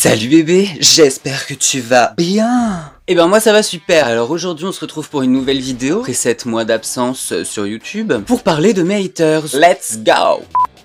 Salut bébé, j'espère que tu vas bien. Eh ben moi ça va super. Alors aujourd'hui on se retrouve pour une nouvelle vidéo, après 7 mois d'absence sur YouTube, pour parler de mes haters. Let's go.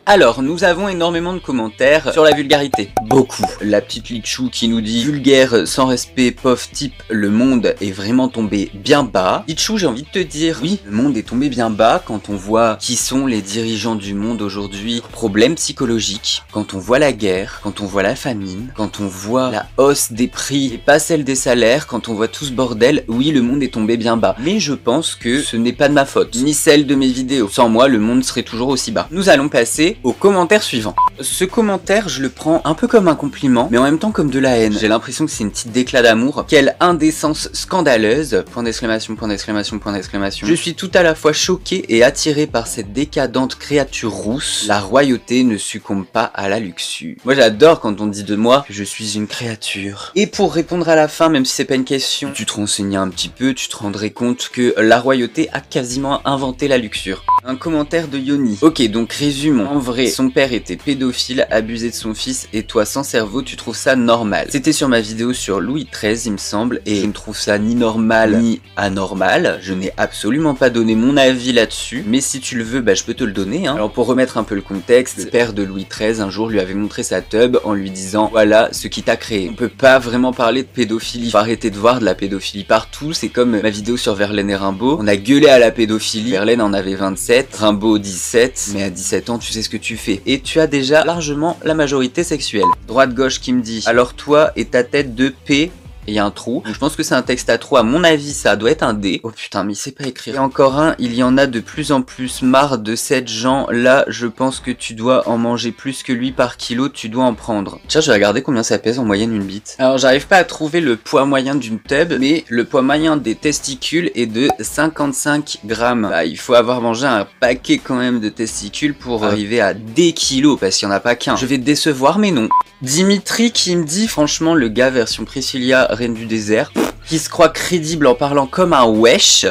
Alors, nous avons énormément de commentaires sur la vulgarité. Beaucoup. La petite Lichou qui nous dit « Vulgaire, sans respect, pauvre type, le monde est vraiment tombé bien bas ». Lichou, j'ai envie de te dire, oui, le monde est tombé bien bas quand on voit qui sont les dirigeants du monde aujourd'hui, problèmes psychologiques, quand on voit la guerre, quand on voit la famine, quand on voit la hausse des prix et pas celle des salaires, quand on voit tout ce bordel, oui, le monde est tombé bien bas. Mais je pense que ce n'est pas de ma faute, ni celle de mes vidéos. Sans moi, le monde serait toujours aussi bas. Nous allons passer au commentaire suivant. Ce commentaire, je le prends un peu comme un compliment, mais en même temps comme de la haine. J'ai l'impression que c'est une petite déclat d'amour. Quelle indécence scandaleuse. Point d'exclamation, point d'exclamation, point d'exclamation. Je suis tout à la fois choqué et attiré par cette décadente créature rousse. La royauté ne succombe pas à la luxure. Moi j'adore quand on dit de moi que je suis une créature. Et pour répondre à la fin, même si c'est pas une question, tu te renseignais un petit peu, tu te rendrais compte que la royauté a quasiment inventé la luxure. Un commentaire de Yoni. Ok, donc résumons. En vrai, son père était pédophile, abusé de son fils, et toi sans cerveau, tu trouves ça normal. C'était sur ma vidéo sur Louis XIII, il me semble, et je ne trouve ça ni normal, ni anormal. Je n'ai absolument pas donné mon avis là-dessus, mais si tu le veux, bah je peux te le donner, hein. Alors pour remettre un peu le contexte, le père de Louis XIII, un jour, lui avait montré sa tub en lui disant, voilà ce qui t'a créé. On peut pas vraiment parler de pédophilie. Faut arrêter de voir de la pédophilie partout, c'est comme ma vidéo sur Verlaine et Rimbaud. On a gueulé à la pédophilie, Verlaine en avait 27, Rimbaud 17, mais à 17 ans, tu sais ce que tu fais. Et tu as déjà largement la majorité sexuelle. Droite-gauche qui me dit, alors toi et ta tête de P, et il y a un trou. Donc je pense que c'est un texte à trous. À mon avis, ça doit être un D. Oh putain, mais il sait pas écrire. Et encore un, il y en a de plus en plus marre de cette gens. Là, je pense que tu dois en manger plus que lui par kilo, tu dois en prendre. Tiens, je vais regarder combien ça pèse en moyenne une bite. Alors, j'arrive pas à trouver le poids moyen d'une tub, mais le poids moyen des testicules est de 55 grammes. Bah, il faut avoir mangé un paquet quand même de testicules pour arriver à des kilos, parce qu'il y en a pas qu'un. Je vais te décevoir, mais non. Dimitri qui me dit, franchement, le gars version Priscilla, reine du désert, qui se croit crédible en parlant comme un wesh.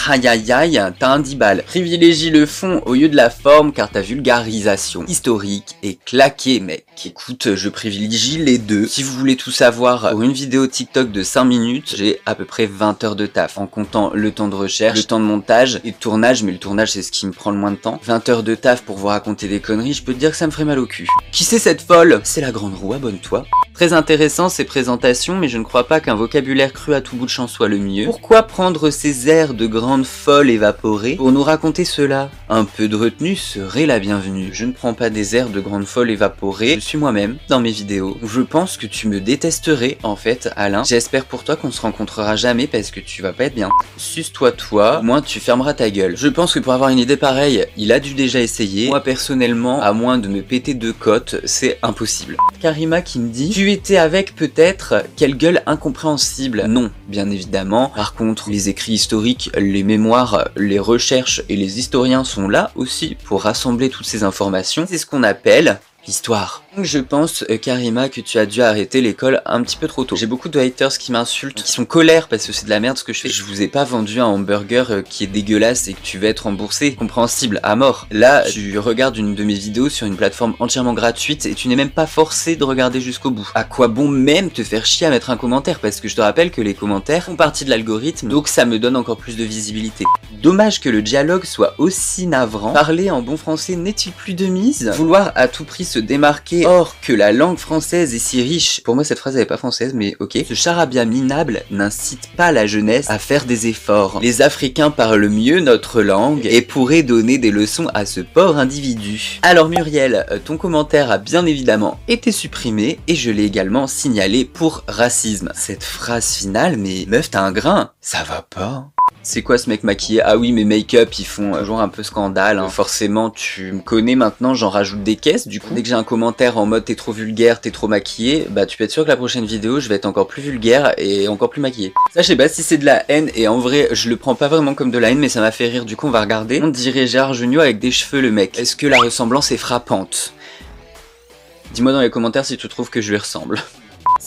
Aïe aïe aïe, t'as un 10 balles. Privilégie le fond au lieu de la forme car ta vulgarisation historique est claquée mec. Écoute, je privilégie les deux. Si vous voulez tout savoir, pour une vidéo TikTok de 5 minutes, j'ai à peu près 20 heures de taf. En comptant le temps de recherche, le temps de montage et de tournage, mais le tournage c'est ce qui me prend le moins de temps. 20 heures de taf pour vous raconter des conneries, je peux te dire que ça me ferait mal au cul. Qui c'est cette folle? C'est la grande roue, abonne-toi. Très intéressant ces présentations, mais je ne crois pas qu'un vocabulaire cru à tout bout de champ soit le mieux. Pourquoi prendre ces airs de grande folle évaporée pour nous raconter cela? Un peu de retenue serait la bienvenue. Je ne prends pas des airs de grande folle évaporée, je suis moi-même dans mes vidéos. Je pense que tu me détesterais en fait, Alain. J'espère pour toi qu'on se rencontrera jamais parce que tu vas pas être bien. Suce-toi toi, au moins tu fermeras ta gueule. Je pense que pour avoir une idée pareille, il a dû déjà essayer. Moi personnellement, à moins de me péter deux côtes, c'est impossible. Karima qui me dit, tu étais avec peut-être, quelle gueule incompréhensible. Non, bien évidemment. Par contre, les écrits historiques, les mémoires, les recherches et les historiens sont là aussi pour rassembler toutes ces informations. C'est ce qu'on appelle l'histoire. Donc je pense, Karima, que tu as dû arrêter l'école un petit peu trop tôt. J'ai beaucoup de haters qui m'insultent, qui sont colères parce que c'est de la merde ce que je fais. Je vous ai pas vendu un hamburger qui est dégueulasse et que tu vas être remboursé. Compréhensible, à mort. Là, tu regardes une de mes vidéos sur une plateforme entièrement gratuite et tu n'es même pas forcé de regarder jusqu'au bout. À quoi bon même te faire chier à mettre un commentaire? Parce que je te rappelle que les commentaires font partie de l'algorithme, donc ça me donne encore plus de visibilité. Dommage que le dialogue soit aussi navrant. Parler en bon français n'est-il plus de mise? Vouloir à tout prix se démarquer, or que la langue française est si riche. Pour moi cette phrase elle est pas française mais ok. Ce charabia minable n'incite pas la jeunesse à faire des efforts. Les Africains parlent mieux notre langue et pourraient donner des leçons à ce pauvre individu. Alors Muriel, ton commentaire a bien évidemment été supprimé et je l'ai également signalé pour racisme. Cette phrase finale, mais meuf t'as un grain, ça va pas? C'est quoi ce mec maquillé? Ah oui, mes make-up ils font toujours un peu scandale, hein. Forcément tu me connais maintenant, j'en rajoute des caisses du coup. Dès que j'ai un commentaire en mode t'es trop vulgaire, t'es trop maquillé, bah tu peux être sûr que la prochaine vidéo je vais être encore plus vulgaire et encore plus maquillé. Ça je sais pas si c'est de la haine et en vrai je le prends pas vraiment comme de la haine mais ça m'a fait rire, du coup on va regarder. On dirait Gérard Jugnot avec des cheveux le mec. Est-ce que la ressemblance est frappante? Dis-moi dans les commentaires si tu trouves que je lui ressemble.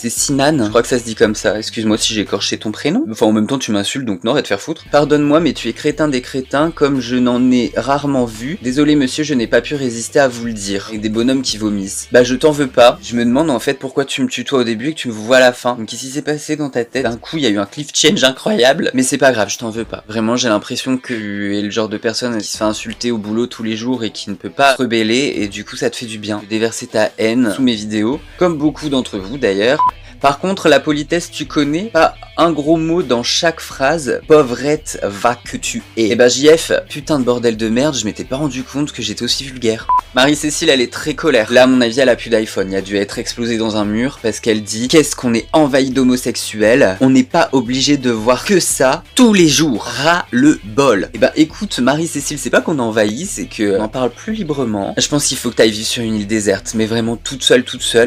C'est Sinan, je crois que ça se dit comme ça. Excuse-moi si j'ai écorché ton prénom. Enfin, en même temps, tu m'insultes, donc non, va te faire foutre. Pardonne-moi, mais tu es crétin des crétins, comme je n'en ai rarement vu. Désolé, monsieur, je n'ai pas pu résister à vous le dire. Et des bonhommes qui vomissent. Bah, je t'en veux pas. Je me demande en fait pourquoi tu me tutoies au début et que tu me vois à la fin. Donc, qu'est-ce qui s'est passé dans ta tête? D'un coup, il y a eu un cliff change incroyable. Mais c'est pas grave, je t'en veux pas. Vraiment, j'ai l'impression que tu es le genre de personne qui se fait insulter au boulot tous les jours et qui ne peut pas se rebeller. Et du coup, ça te fait du bien de déverser ta haine sous mes vidéos. Comme beaucoup d'entre vous d'ailleurs. Par contre, la politesse, tu connais, pas un gros mot dans chaque phrase. Pauvrette, va que tu es. Et bah JF, putain de bordel de merde, je m'étais pas rendu compte que j'étais aussi vulgaire. Marie-Cécile, elle est très colère. Là, à mon avis, elle a plus d'iPhone. Il a dû être explosé dans un mur parce qu'elle dit: qu'est-ce qu'on est envahi d'homosexuels. On n'est pas obligé de voir que ça tous les jours. Ras le bol. Et bah écoute, Marie-Cécile, c'est pas qu'on est envahi, c'est qu'on en parle plus librement. Je pense qu'il faut que t'ailles vivre sur une île déserte, mais vraiment toute seule,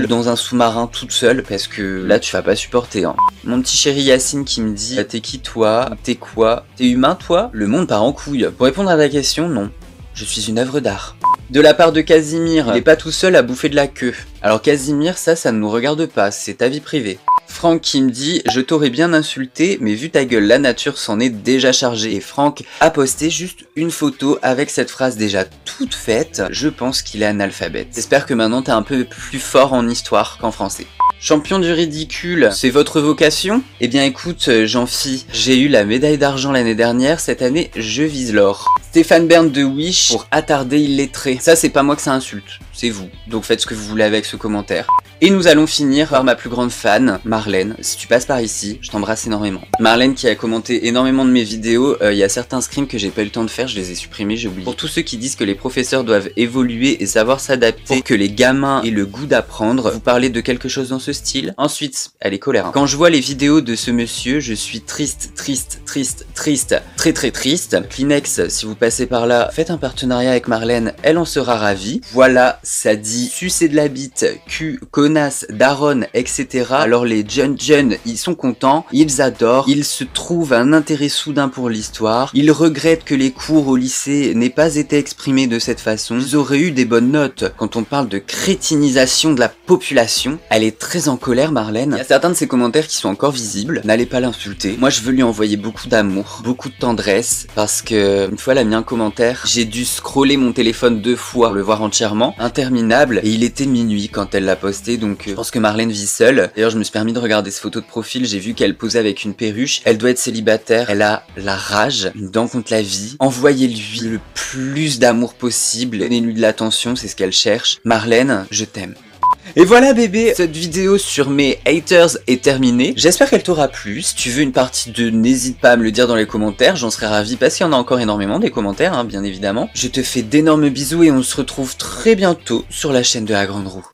dans un sous-marin toute seule, parce que là, tu vas pas supporter, hein. Mon petit chéri Yacine qui me dit: t'es qui toi? T'es quoi? T'es humain toi? Le monde part en couille. Pour répondre à ta question, non. Je suis une œuvre d'art. De la part de Casimir, il est pas tout seul à bouffer de la queue. Alors Casimir, ça ne nous regarde pas, c'est ta vie privée. Franck qui me dit: je t'aurais bien insulté, mais vu ta gueule, la nature s'en est déjà chargée. Et Franck a posté juste une photo avec cette phrase déjà toute faite. Je pense qu'il est analphabète. J'espère que maintenant t'es un peu plus fort en histoire qu'en français. Champion du ridicule, c'est votre vocation? Eh bien écoute, Jean-Phi, j'ai eu la médaille d'argent l'année dernière, cette année je vise l'or. Stéphane Bern de Wish pour attarder illettré. Ça c'est pas moi que ça insulte, c'est vous. Donc faites ce que vous voulez avec ce commentaire. Et nous allons finir par ma plus grande fan, Marlène. Si tu passes par ici, je t'embrasse énormément. Marlène qui a commenté énormément de mes vidéos, il y a certains screens que j'ai pas eu le temps de faire, je les ai supprimés, j'ai oublié. Pour tous ceux qui disent que les professeurs doivent évoluer et savoir s'adapter, pour que les gamins aient le goût d'apprendre, vous parlez de quelque chose dans ce style? Ensuite, elle est colère. Quand je vois les vidéos de ce monsieur, je suis triste, très triste. Kleenex, si vous passez par là, faites un partenariat avec Marlène, elle en sera ravie. Voilà, ça dit sucer de la bite, cul, connasse, daronne, etc. Alors les jeunes, ils sont contents, ils adorent, ils se trouvent un intérêt soudain pour l'histoire, ils regrettent que les cours au lycée n'aient pas été exprimés de cette façon, ils auraient eu des bonnes notes. Quand on parle de crétinisation de la population, elle est très en colère, Marlène. Il y a certains de ses commentaires qui sont encore visibles, n'allez pas l'insulter. Moi je veux lui envoyer beaucoup d'amour, beaucoup de tendresse, parce que une fois elle a mis un commentaire, j'ai dû scroller mon téléphone 2 fois pour le voir entièrement, interminable, et il était minuit quand elle l'a posté, donc je pense que Marlène vit seule. D'ailleurs je me suis permis de regarder cette photo de profil, j'ai vu qu'elle posait avec une perruche, elle doit être célibataire, elle a la rage, une dent contre la vie. Envoyez-lui le plus d'amour possible, donnez-lui de l'attention, c'est ce qu'elle cherche. Marlène, je t'aime. Et voilà bébé, cette vidéo sur mes haters est terminée. J'espère qu'elle t'aura plu. Si tu veux une partie 2, n'hésite pas à me le dire dans les commentaires, j'en serais ravi parce qu'il y en a encore énormément des commentaires, hein, bien évidemment. Je te fais d'énormes bisous et on se retrouve très bientôt sur la chaîne de La Grande Roue.